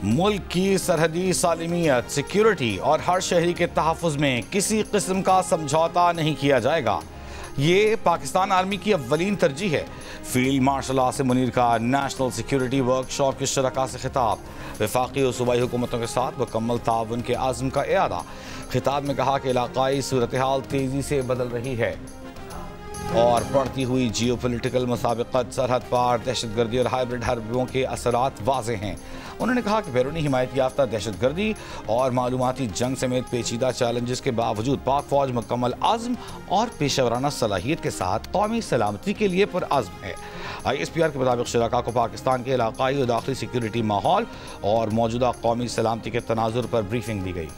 मुल्क की सरहदी सालिमियत, सिक्योरिटी और हर शहरी के तहफ़्फ़ुज़ में किसी किस्म का समझौता नहीं किया जाएगा। ये पाकिस्तान आर्मी की अव्वलीन तरजीह है। फील्ड मार्शल आसिम मुनीर का नेशनल सिक्योरिटी वर्कशॉप के शरका से खिताब। वफाकी और सूबाई हुकूमतों के साथ मुकम्मल ताउन के आज़म का इरादा। खिताब में कहा कि इलाकाई सूरत हाल तेज़ी से बदल रही है और बढ़ती हुई जियोपॉलिटिकल मुसाबिकत, सरहद पार दहशतगर्दी और हाइब्रिड हरबों के असरात वाज़े हैं। उन्होंने कहा कि बैरूनी हिमायत याफ्ता दहशतगर्दी और मालूमाती जंग समेत पेचीदा चैलेंजेस के बावजूद पाक फौज मुकम्मल आज़म और पेशेवराना सलाहियत के साथ कौमी सलामती के लिए पुरअज़्म है। ISPR के मुताबिक शरका को पाकिस्तान के इलाकाई और दाखिली सिक्योरिटी माहौल और मौजूदा कौमी सलामती के तनाजुर पर ब्रीफिंग दी गई।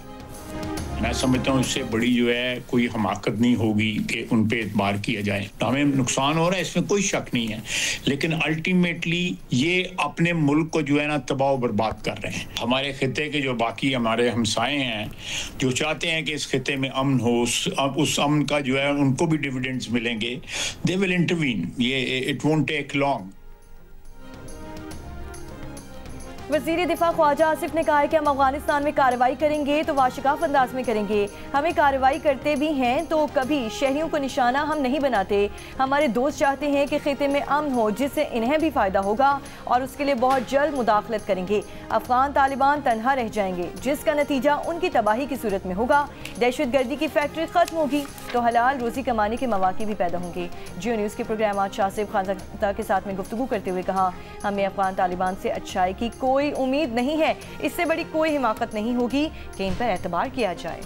मैं समझता हूँ इससे बड़ी जो है कोई हमाकत नहीं होगी कि उन पे एतबार किया जाए। हमें नुकसान हो रहा है, इसमें कोई शक नहीं है, लेकिन अल्टीमेटली ये अपने मुल्क को जो है ना तबाह बर्बाद कर रहे हैं। हमारे खिते के जो बाकी हमारे हमसाए हैं जो चाहते हैं कि इस खिते में अमन हो, उस अमन का जो है उनको भी डिविडेंड्स मिलेंगे। दे विल इंटरवीन, ये इट वोंट टेक लॉन्ग। वज़ीर दिफा ख्वाजा आसिफ ने कहा है कि हम अफगानिस्तान में कार्रवाई करेंगे तो वाशिकाफ अंदाज में करेंगे। हमें कार्रवाई करते भी हैं तो कभी शहरियों को निशाना हम नहीं बनाते। हमारे दोस्त चाहते हैं कि खिते में अमन हो जिससे इन्हें भी फ़ायदा होगा और उसके लिए बहुत जल्द मुदाखलत करेंगे। अफगान तालिबान तनहा रह जाएंगे जिसका नतीजा उनकी तबाही की सूरत में होगा। दहशतगर्दी की फैक्ट्री ख़त्म होगी तो हलाल रोज़ी कमाने के मौके भी पैदा होंगे। जियो न्यूज़ के प्रोग्राम आज शासिफ खान के साथ में गुफ्तगू करते हुए कहा, हमें अफगान तालिबान से अच्छाई की कोई उम्मीद नहीं है। इससे बड़ी कोई हिमाकत नहीं होगी कि इन पर एतबार किया जाए।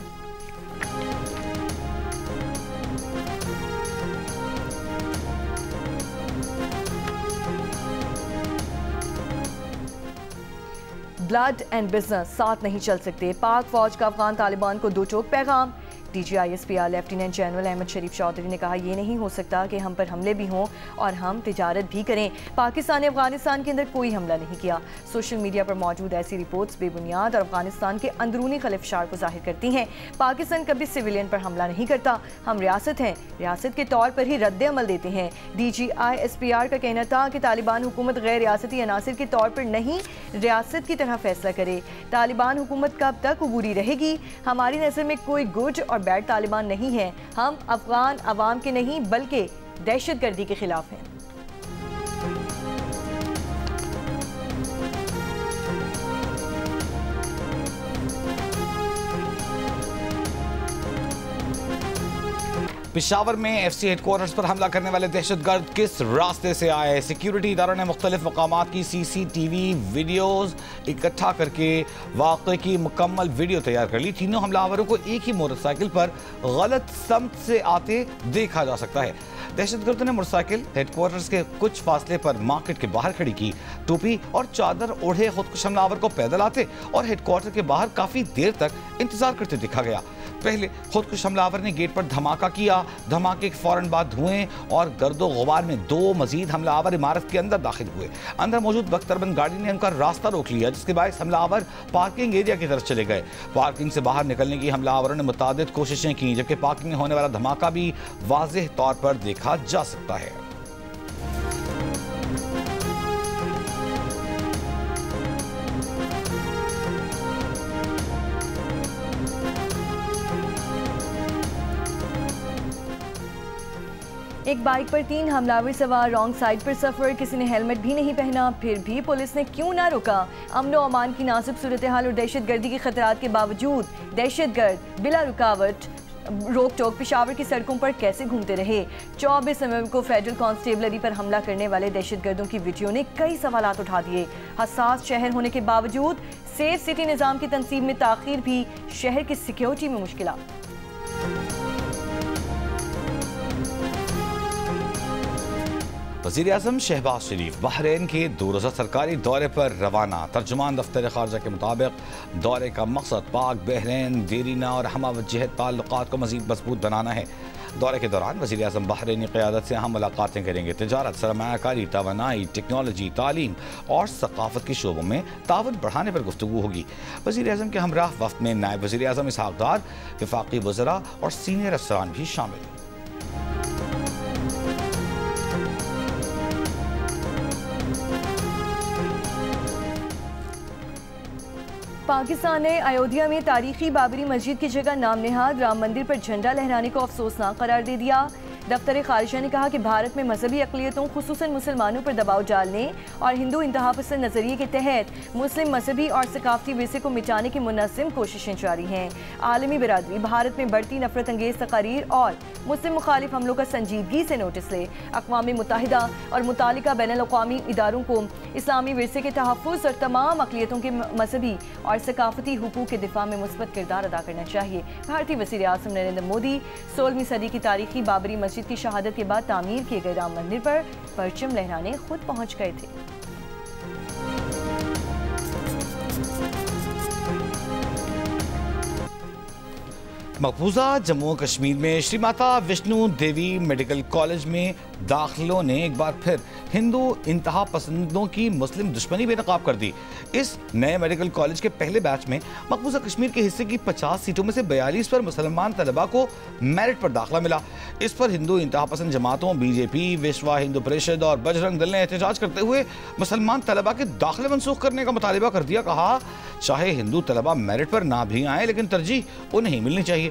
ब्लड एंड बिजनेस साथ नहीं चल सकते। पाक फौज का अफगान तालिबान को दो टोक पैगाम। DG ISPR lieutenant general Ahmed Sharif Chaudhry ने कहा, ये नहीं हो सकता कि हम पर हमले भी हों और हम तिजारत भी करें। पाकिस्तान ने अफगानिस्तान के अंदर कोई हमला नहीं किया। सोशल मीडिया पर मौजूद ऐसी रिपोर्ट्स बेबुनियाद और अफगानिस्तान के अंदरूनी खलफशार को जाहिर करती हैं। पाकिस्तान कभी सिविलियन पर हमला नहीं करता। हम रियासत हैं, रियासत के तौर पर ही रद्द अमल देते हैं। DG ISPR का कहना था कि तालिबान हुकूमत गैर रियासती अनासिर के तौर पर नहीं, रियासत की तरह फैसला करे। तालिबान हुकूमत कब तक अबूरी रहेगी? हमारी नज़र में कोई गुड और बैड तालिबान नहीं है। हम अफगान अवाम के नहीं बल्कि दहशतगर्दी के खिलाफ हैं। पेशावर में FC हेडक्वार्टर्स पर हमला करने वाले दहशतगर्द किस रास्ते से आए? सिक्योरिटी इदारों ने मुख्तलिफ मकामात की CCTV वीडियोस इकट्ठा करके वाक़े की मुकम्मल वीडियो तैयार कर ली। तीनों हमलावरों को एक ही मोटरसाइकिल पर गलत समत से आते देखा जा सकता है। दहशतगर्दों ने मोटरसाइकिल हेडक्वार्टर्स के कुछ फासले पर मार्केट के बाहर खड़ी की। टोपी और चादर ओढ़े खुदकुश हमलावर को पैदल आते और हेडक्वार्टर के बाहर काफी देर तक इंतजार करते देखा गया। पहले खुदकुश हमलावर ने गेट पर धमाका किया। धमाके के फौरन बाद धुएं और गर्दो गुबार में दो मजीद हमलावर इमारत के अंदर दाखिल हुए। अंदर मौजूद बख्तरबंद गाड़ी ने उनका रास्ता रोक लिया, जिसके बाद हमलावर पार्किंग एरिया की तरफ चले गए। पार्किंग से बाहर निकलने की हमलावरों ने मुतादिद कोशिशें की, जबकि पार्किंग में होने वाला धमाका भी वाज़ेह तौर पर देखा जा सकता है। एक बाइक पर 3 हमलावर सवार, रॉन्ग साइड पर सफर, किसी ने हेलमेट भी नहीं पहना, फिर भी पुलिस ने क्यों ना रोका? अमन व अमान की नाजुक सूरत हाल और दहशतगर्दी के खतरात के बावजूद दहशतगर्द बिला रुकावट रोक टोक पेशावर की सड़कों पर कैसे घूमते रहे? 24 नवंबर को फेडरल कांस्टेबलरी पर हमला करने वाले दहशतगर्दों की वीडियो ने कई सवालात उठा दिए। हसास शहर होने के बावजूद सेफ सिटी निज़ाम की तनसीब में ताखीर भी शहर की सिक्योरिटी में मुश्किलात। वज़ीर-ए-आज़म शहबाज शरीफ बहरीन के 2 रोज़ा सरकारी दौरे पर रवाना। तर्जुमान दफ्तर ख़ारजा के मुताबिक दौरे का मकसद पाक, बहरीन, देरीना और हमावजहत ताल्लुकात को मज़ीद मजबूत बनाना है। दौरे के दौरान वज़ीर-ए-आज़म बहरीनी क़यादत से अहम मुलाकातें करेंगे। तिजारत, सरमायाकारी, तवानाई, टेक्नोलॉजी, तालीम और सकाफ़त के शोबों में ताउन बढ़ाने पर गुफ्तगू होगी। वज़ीर-ए-आज़म के हमराह वफ़द में नायब वज़ीर-ए-आज़म इसहाक़ डार, वफ़ाक़ी वज़रा और सीनियर अफ़सरान भी शामिल। पाकिस्तान ने अयोध्या में तारीखी बाबरी मस्जिद की जगह नाम नेहाद राम मंदिर पर झंडा लहराने को अफसोसनाक करार दे दिया। दफ्तर खारिजा ने कहा कि भारत में मजहबी अक़लियतों खुसूसन मुसलमानों पर दबाव डालने और हिंदू इंतहापसंद नज़रिए के तहत मुस्लिम मजहबी और सकाफती विरसे को मिटाने की मुनज़्ज़म कोशिशें जारी हैं। आलमी बिरादरी भारत में बढ़ती नफरत अंगेज़ तकारीर और मुस्लिम मुखालिफ हमलों का संजीदगी से नोटिस ले, अक़वाम मुत्तहिदा और मुतालिका बैनुल-अक़वामी इदारों को इस्लामी विरसे के तहफ़्फ़ुज़ और तमाम अक़लियतों के मजहबी और सकाफती हुकूक़ के दिफा में मुस्बत किरदार अदा करना चाहिए। भारतीय वज़ीर आज़म नरेंद्र मोदी 16वीं सदी की तारीखी बाबरी मस्जिद की शहादत के बाद तामीर किए गए राम मंदिर पर परचम लहराने खुद पहुंच गए थे। मकबूजा जम्मू कश्मीर में श्री माता विष्णु देवी मेडिकल कॉलेज में दाखिलों ने एक बार फिर हिंदू इंतहा पसंदों की मुस्लिम दुश्मनी बेनकाब कर दी। इस नए मेडिकल कॉलेज के पहले बैच में मकबूजा कश्मीर के हिस्से की 50 सीटों में से 42 पर मुसलमान तलबा को मेरिट पर दाखिला मिला। इस पर हिंदू इंतहा पसंद जमातों बीजेपी, विश्व हिंदू परिषद और बजरंग दल ने एहतजाज करते हुए मुसलमान तलबा के दाखिले मनसूख करने का मुतालिबा कर दिया। कहा चाहे हिंदू तलबा मेरिट पर ना भी आए लेकिन तरजीह उन्हें मिलनी चाहिए।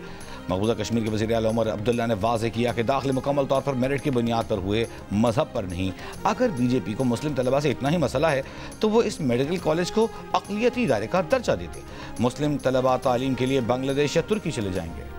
मकबूजा कश्मीर के वज़ीर आला उमर अब्दुल्ला ने वाज़ेह किया कि दाखिले मुकम्मल तौर पर मेरिट की बुनियाद पर हुए, मजहब पर नहीं। अगर बीजेपी को मुस्लिम तलबा से इतना ही मसला है तो वो इस मेडिकल कॉलेज को अक़लियती इदारे का दर्जा देते। मुस्लिम तलबा तालीम के लिए बांग्लादेश या तुर्की चले जाएंगे।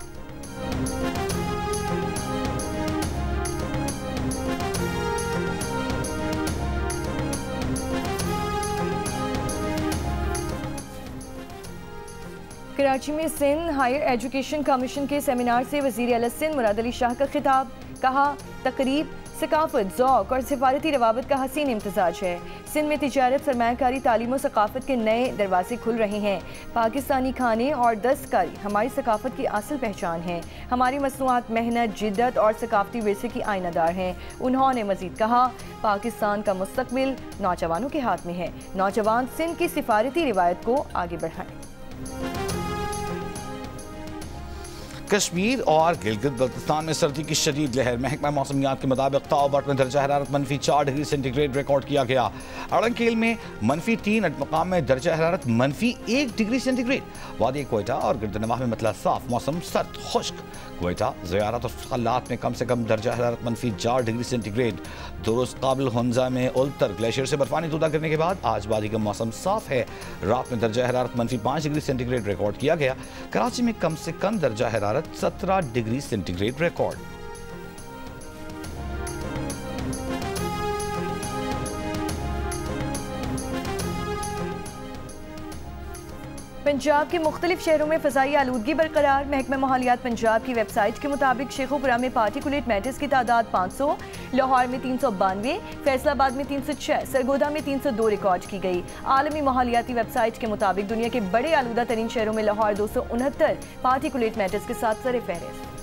कराची में सिंध हायर एजुकेशन कमीशन के सेमिनार से वज़ीर आला सिंध मुराद अली शाह का खिताब। कहा तकरीब सकाफत, ज़ौक़ और सिफारती रवाबत का हसीन इम्तिज़ाज है। सिंध में तिजारत, सरमायाकारी, तालीम और सकाफत के नए दरवाजे खुल रहे हैं। पाकिस्तानी खाने और दस्तकारी हमारी सकाफत की असल पहचान है। हमारी मसनूआत मेहनत, जिद्दत और सकाफती विरसे की आइनादार हैं। उन्होंने मज़ीद कहा पाकिस्तान का मुस्तकबिल नौजवानों के हाथ में है। नौजवान सिंध की सिफारती रिवायत को आगे बढ़ाएं। कश्मीर और गिलगित बल्तिस्तान में सर्दी की शदीद लहर। महकमा मौसमियात के मुताबिक ताओबट में दर्जा हरारत -4 डिग्री सेंटीग्रेड रिकॉर्ड किया गया। अड़ंकेल में -3, अटमकाम में दर्जा हरारत -1 डिग्री सेंटीग्रेड। वादी कोयटा और गिरदनवाह में मतला साफ, मौसम सर्द खुश्क। कोयटा, ज़ियारत और खल्लात में कम से कम दर्जा हरारत -4 डिग्री सेंटीग्रेड। दुरुस्त काबिल हुंजा में उल्तर ग्लेशियर से बर्फानी तूदा गिरने के बाद आज बादी का मौसम साफ है। रात में दर्जा हरारत -5 डिग्री सेंटीग्रेड रिकॉर्ड किया गया। कराची में कम से कम दर्जा हरारत 17 डिग्री सेंटीग्रेड रिकॉर्ड। पंजाब के मुख्तलिफ शहरों में फ़ज़ाई आलूदगी बरकरार। महकमा माहौलियात पंजाब की वेबसाइट के मुताबिक शेखुपुरा में पार्टिकुलेट मैटर्स की तादाद 500, लाहौर में 392, फैसलाबाद में 306, सरगोदा में 302 रिकॉर्ड की गई। आलमी माहौलियाती वेबसाइट के मुताबिक दुनिया के बड़े आलूदा तरीन शहरों में लाहौर 269 पार्टिकुलेट मैटर्स के साथ सर फहरिस्त।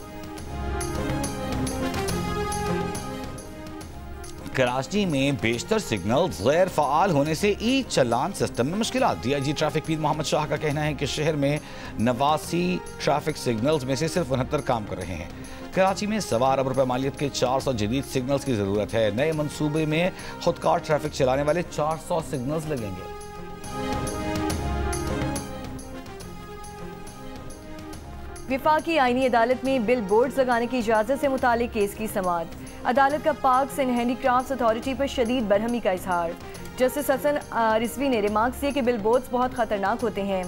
कराची में बेशतर सिग्नल गैर फ़ाल होने से ई चलान सिस्टम में मुश्किलात। DIG ट्रैफिक पीर मोहम्मद शाह का कहना है कि शहर में 89 ट्रैफिक सिग्नल्स में से सिर्फ 69 काम कर रहे हैं। कराची में 1.25 अरब रुपए मालियत के 400 जदीद सिग्नल्स की ज़रूरत है। नए मनसूबे में खुदकार ट्रैफिक चलाने वाले 400 सिग्नल्स लगेंगे। विफाकी आईनी अदालत में बिल बोर्ड्स लगाने की इजाज़त से मुतालिक केस की समाअत। अदालत का पार्क्स एंड हैंडीक्राफ्ट्स अथॉरिटी पर शदीद बरहमी का इजहार। जस्टिस हसन रिजवी ने रिमार्क्स दिए कि बिल बोर्ड्स बहुत ख़तरनाक होते हैं।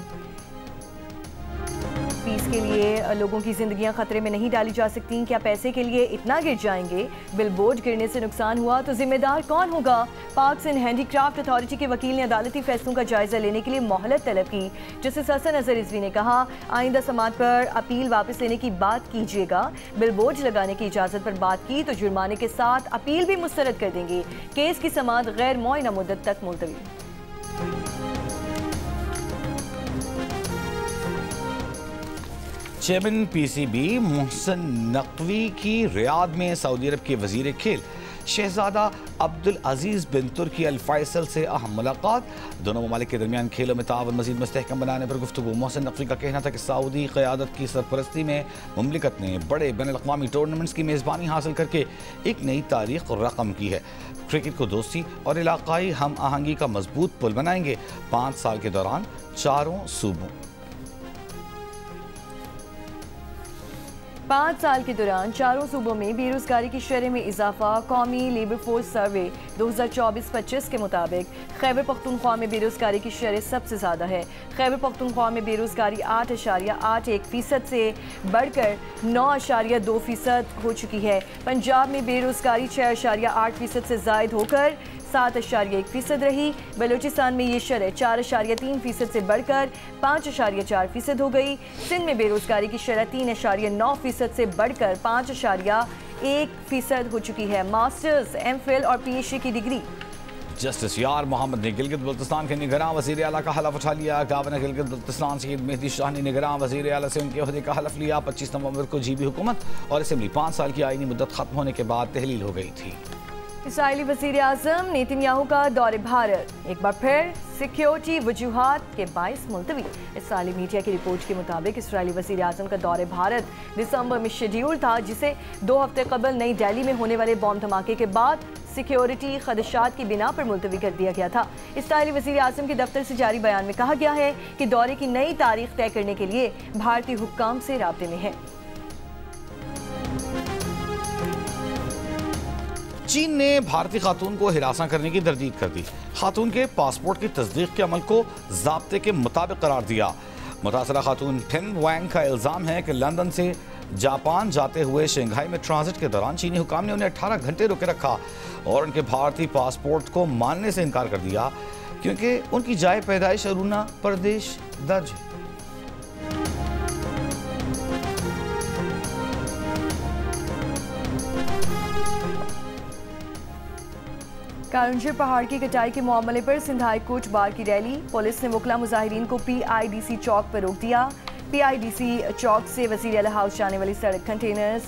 फीस के लिए लोगों की जिंदगियां खतरे में नहीं डाली जा सकती। क्या पैसे के लिए इतना गिर जाएंगे? बिल बोर्ड गिरने से नुकसान हुआ तो जिम्मेदार कौन होगा? पार्क्स एंड हैंडीक्राफ्ट अथॉरिटी के वकील ने अदालती फैसलों का जायजा लेने के लिए मोहलत तलब की। जस्टिस हसन रिजवी ने कहा आइंदा समाअत पर अपील वापस लेने की बात कीजिएगा। बिल बोर्ड लगाने की इजाज़त पर बात की तो जुर्माने के साथ अपील भी मुस्तरद कर देंगे। केस की समाअत गैर मुअय्यना मुद्दत तक मुलतवी। चेयरमैन PCB मोहसिन नकवी की रियाद में सऊदी अरब के वजीर खेल शहजादा अब्दुल अजीज बिन तुर्की अल फैसल से अहम मुलाकात। दोनों ममालिक के दरमियान खेलों में ताउन मजीद मुस्तहकम बनाने पर गुफ्तगू। मोहसिन नकवी का कहना था कि सऊदी क़यादत की सरपरस्ती में मुमलिकत ने बड़े बैनुल-अक़वामी टूर्नामेंट्स की मेज़बानी हासिल करके एक नई तारीख रकम की है। क्रिकेट को दोस्ती और इलाकाई हम आहंगी का मजबूत पुल बनाएंगे। 5 साल के दौरान चारों सूबों 5 साल के दौरान चारों सूबों में बेरोजगारी की शरह में इजाफा। कौमी लेबर फोर्स सर्वे 2024-25 के मुताबिक खैबर पख्तूनख्वा में बेरोजगारी की शरह सबसे ज़्यादा है। खैबर पख्तूनख्वा में बेरोजगारी 8.81% से बढ़कर 9.2% हो चुकी है। पंजाब में बेरोजगारी 6.8% से जायद होकर 7.1% रही। बलूचिस्तान में ये शरह 4.3% से बढ़कर 5.4% हो गई। सिंध में बेरोजगारी की शरह 3.9% से बढ़कर 5.1% हो चुकी है। मास्टर्स, एमफिल और पीएचडी की डिग्री। जस्टिस यार मोहम्मद ने गिलगित बल्तिस्तान के निगरान वज़ीर आला का हलफ उठा लिया। गवर्नर गिलगित बल्तिस्तान सईद मेहदी शाह ने निगरान वज़ीर आला से उनके ओहदे का हलफ लिया। 25 नवंबर को जीबी हुकूमत और असम्बली 5 साल की आईनी मुद्दत खत्म होने के बाद तहलील हो गई थी। इसराइली वज़ीर आज़म नेतन्याहू का दौरे भारत एक बार फिर सिक्योरिटी वजूहात के बायस मुलतवी। इसराइली मीडिया की रिपोर्ट के मुताबिक इसराइली वज़ीर आज़म का दौरे भारत दिसंबर में शेड्यूल था, जिसे 2 हफ्ते कबल नई दिल्ली में होने वाले बॉम्ब धमाके के बाद सिक्योरिटी खदशात की बिना पर मुलतवी कर दिया गया था। इसराइली वज़ीर आज़म के दफ्तर से जारी बयान में कहा गया है कि दौरे की नई तारीख तय करने के लिए भारतीय हुक्काम से राब्ते में है। चीन ने भारतीय खातून को हिरासा करने की तरदीद कर दी। खातून के पासपोर्ट की तस्दीक के अमल को ज़ाब्ते के मुताबिक करार दिया। मुतासरा खातून फेन वैंग का इल्ज़ाम है कि लंदन से जापान जाते हुए शंघाई में ट्रांजिट के दौरान चीनी हुकाम ने उन्हें 18 घंटे रोके रखा और उनके भारतीय पासपोर्ट को मानने से इनकार कर दिया क्योंकि उनकी जाए पैदाइश अरुणा प्रदेश दर्ज है। कारंजे पहाड़ की कटाई के मामले पर सिंध हाई कोर्ट बार की रैली। पुलिस ने मुकला मुजाहिरीन को PIDC चौक पर रोक दिया। PIDC चौक से वज़ीर आला हाउस जाने वाली सड़क कंटेनर्स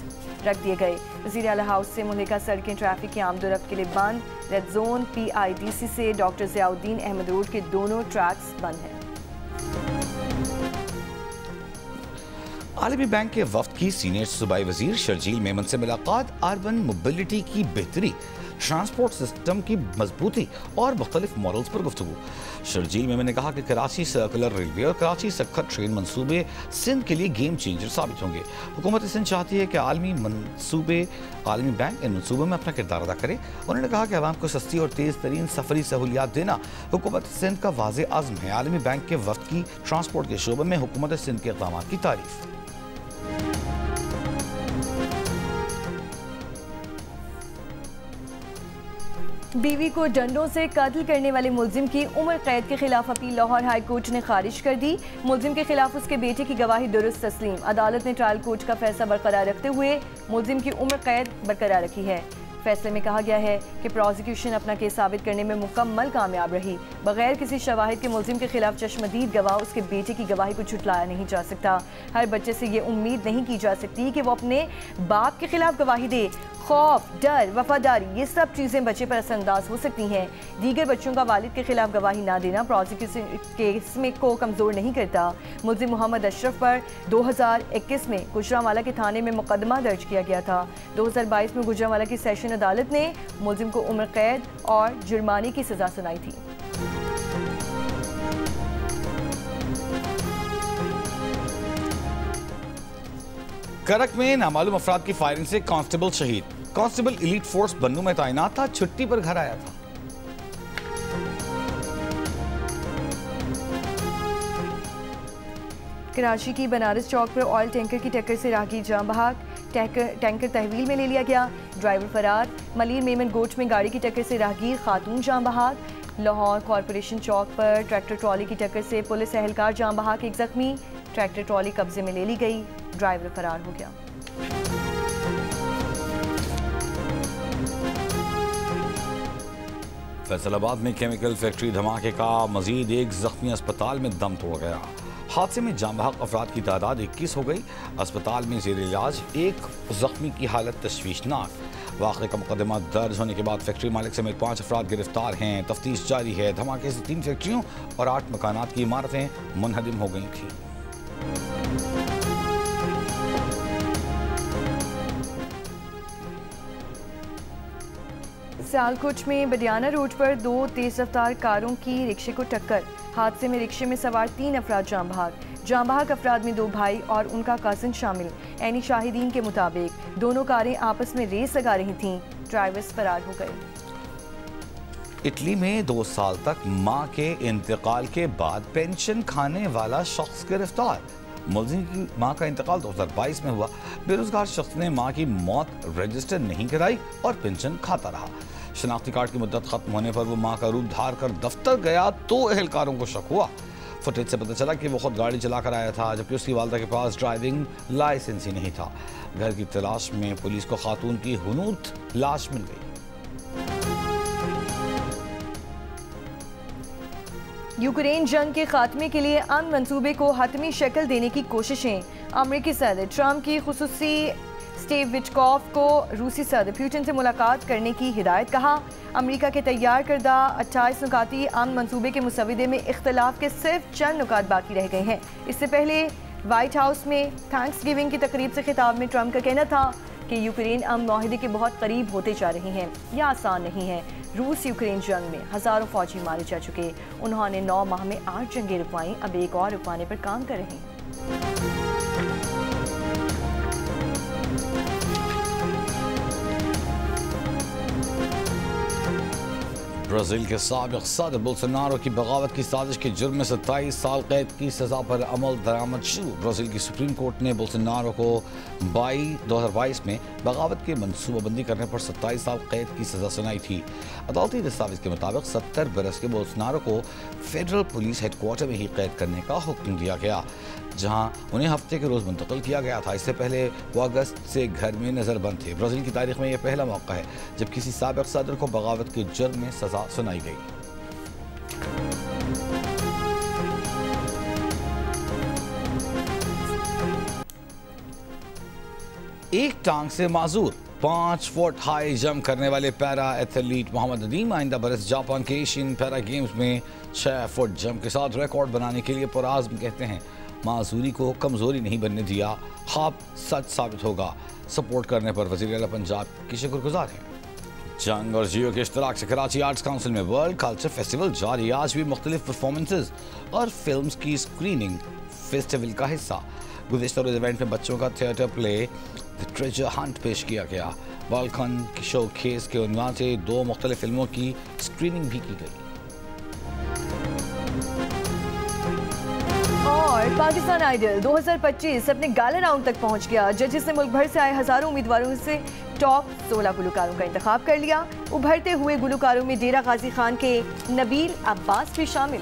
रख दिए गए। वज़ीर आला हाउस से मुल्लिका सड़कें ट्रैफिक की आमदोरफ्त के लिए बंद। रेड जोन PIDC से डॉक्टर ज़ियाउद्दीन अहमद रोड के दोनों ट्रैक्स बंद हैं। आलमी बैंक के वफ्द की सीनियर सूबाई वजीर शर्जील मेमन से मुलाकात। अर्बन मोबिलिटी की बेहतरी, ट्रांसपोर्ट सिस्टम की मजबूती और मुख्तलिफ मॉडल्स पर गुफ्तगू। शर्जील मेमन ने कहा कि कराची सर्कुलर रेलवे और कराची सक्खर ट्रेन मंसूबे सिंध के लिए गेम चेंजर साबित होंगे। हुकूमत सिंध चाहती है कि आलमी बैंक इन मंसूबों में अपना किरदार अदा करे। उन्होंने कहा कि अवाम को सस्ती और तेज़ तरीन सफरी सहूलियात देना हुकूमत सिंध का वाज़े आज़म है। आलमी बैंक के वफ्द की ट्रांसपोर्ट के शोबे में हुकूमत सिंध के इक़दाम की तारीफ। बीवी को डंडों से कत्ल करने वाले मुलजिम की उम्र कैद के खिलाफ अपील लाहौर हाई कोर्ट ने खारिज कर दी। मुलजिम के खिलाफ उसके बेटे की गवाही दुरुस्त तस्लीम। अदालत ने ट्रायल कोर्ट का फैसला बरकरार रखते हुए मुलजिम की उम्र कैद बरकरार रखी है। फैसले में कहा गया है कि प्रोसिक्यूशन अपना केस साबित करने में मुकम्मल कामयाब रही। बगैर किसी शवाहिद के मुलजिम के खिलाफ चश्मदीद गवाह उसके बेटे की गवाही को झुटलाया नहीं जा सकता। हर बच्चे से ये उम्मीद नहीं की जा सकती कि वो अपने बाप के खिलाफ गवाही दे। खौफ, डर, वफादारी, ये सब चीज़ें बच्चे पर असरअंदाज हो सकती हैं। दीगर बच्चों का वालिद के खिलाफ गवाही ना देना प्रोसिक्यूशन केस में को कमज़ोर नहीं करता। मुलजिम मोहम्मद अशरफ पर 2021 में गुजरांवाला के थाने में मुकदमा दर्ज किया गया था। 2022 में गुजरांवाला की सेशन अदालत ने मुलजिम को उम्र कैद और जुर्माने की सज़ा सुनाई थी। करक में नामालूम अफराद की फायरिंग से कांस्टेबल शहीद। कांस्टेबल एलीट फोर्स बन्नू में तैनात था, छुट्टी पर घर आया था। कराची की बनारस चौक पर ऑयल टैंकर की टक्कर से राहगीर जान बहक। टैंकर तहवील में ले लिया गया, ड्राइवर फरार। मलिर मेमन गोच में गाड़ी की टक्कर से राहगीर खातून जान बहक। लाहौर कॉरपोरेशन चौक पर ट्रैक्टर ट्रॉली की टक्कर से पुलिस एहलकार जान बहक, एक जख्मी। ट्रैक्टर ट्रॉली कब्जे में ले ली गई, ड्राइवर फरार हो गया। फैसलाबाद में केमिकल फैक्ट्री धमाके का मजीद एक जख्मी अस्पताल में दम तोड़ गया। हादसे में जाम बहक अफराद की तादाद 21 हो गई। अस्पताल में ज़ेर इलाज एक जख्मी की हालत तशवीशनाक। वाक़े का मुकदमा दर्ज होने के बाद फैक्ट्री मालिक समेत 5 अफराद गिरफ्तार हैं। तफ्तीश जारी है। धमाके से 3 फैक्ट्रियों और 8 मकानात की इमारतें मुनहदिम हो गई थी। सियालकोट में बडियाना रोड पर 2 तेज रफ्तार कारों की रिक्शे को टक्कर। हादसे में रिक्शे में सवार 3 अफराद जाँ बहक अफराद में 2 भाई और उनका कजिन शामिल। ऐनी शाहिदीन के मुताबिक दोनों कारें आपस में रेस लगा रही थीं। ड्राइवर्स फरार हो गए। इटली में 2 साल तक मां के इंतकाल के बाद पेंशन खाने वाला शख्स गिरफ्तार। मुलजिम की मां का इंतकाल 2022 में हुआ। बेरोजगार शख्स ने मां की मौत रजिस्टर नहीं कराई और पेंशन खाता रहा। शनाख्ती कार्ड की मुद्दत खत्म होने पर वो मां का रूप धार कर दफ्तर गया तो अहलकारों को शक हुआ। फुटेज से पता चला कि वो खुद गाड़ी चलाकर आया था, जबकि उसकी वालिदा के पास ड्राइविंग लाइसेंस ही नहीं था। घर की तलाश में पुलिस को खातून की हुनूत लाश मिल गई। यूक्रेन जंग के खात्मे के लिए अमन मंसूबे को हतमी शक्ल देने की कोशिशें। अमेरिकी सदर ट्रंप की खुसूसी स्टीव विटकॉफ को रूसी सदर पुतिन से मुलाकात करने की हिदायत। कहा, अमेरिका के तैयार करदा 28 नुकाती अमन मंसूबे के मुसविदे में इख्तलाफ के सिर्फ चंद नुकात बाकी रह गए हैं। इससे पहले व्हाइट हाउस में थैंक्स गिविंग की तकरीब से खिताब में ट्रंप का कहना था कि यूक्रेन अमन माहिदे के बहुत करीब होते जा रहे हैं। यह आसान नहीं है। रूस यूक्रेन जंग में हज़ारों फौजी मारे जा चुके। उन्होंने 9 माह में 8 जंगें रुकवाई, अब एक और रुकवाने पर काम कर रहे हैं। ब्राज़ील के साबिक़ सदर बोल्सोनारो की बगावत की साजिश के जुर्म में 27 साल कैद की सज़ा पर अमल दरामद शुरू। ब्राज़ील की सुप्रीम कोर्ट ने बोल्सोनारो को 2022 में बगावत की मनसूबाबंदी करने पर 27 साल कैद की सज़ा सुनाई थी। अदालती दस्तावेज के मुताबिक 70 बरस के बोल्सोनारो को फेडरल पुलिस हेडक्वार्टर में ही कैद करने का हुक्म दिया गया, जहां उन्हें हफ्ते के रोज़ मुंतकिल किया गया था। इससे पहले वो अगस्त से घर में नज़रबंद थे। ब्राज़ील की तारीख में यह पहला मौका है जब किसी साबिक़ सदर को बगावत के जुर्म में सज़ा सुनाई गई। एक टांग से माजूर 5 फुट हाई जंप करने वाले पैरा एथलीट मोहम्मद नदीम आइंदा बरस जापान के एशियन पैरा गेम्स में 6 फुट जंप के साथ रिकॉर्ड बनाने के लिए पुरआज़्म। कहते हैं, माजूरी को कमजोरी नहीं बनने दिया, ख्वाब सच साबित होगा। सपोर्ट करने पर वज़ीर आला पंजाब की शुक्रगुजार है। जंग और जियो के इश्तराक से कराची आर्ट्स काउंसिल में वर्ल्ड कल्चर फेस्टिवल जारी। आज भी मुख्तलिफ परफॉर्मेंसेज और फिल्म्स की स्क्रीनिंग फेस्टिवल का हिस्सा। गुज़िश्ता रोज़ इवेंट में बच्चों का theatre play the treasure Hunt पेश किया गया। बालकन की शो खेस के उन्वान से 2 मुख्तलिफ फिल्मों की स्क्रीनिंग भी की गई। और पाकिस्तान आइडल 2025 अपने गाला राउंड तक पहुंच गया। जजेस ने मुल्क भर से आए हजारों उम्मीदवारों से टॉप 16 गुलकारों का इंतखाब कर लिया। उभरते हुए गुलकारों में डेरा गाजी खान के नबील अब्बास भी शामिल।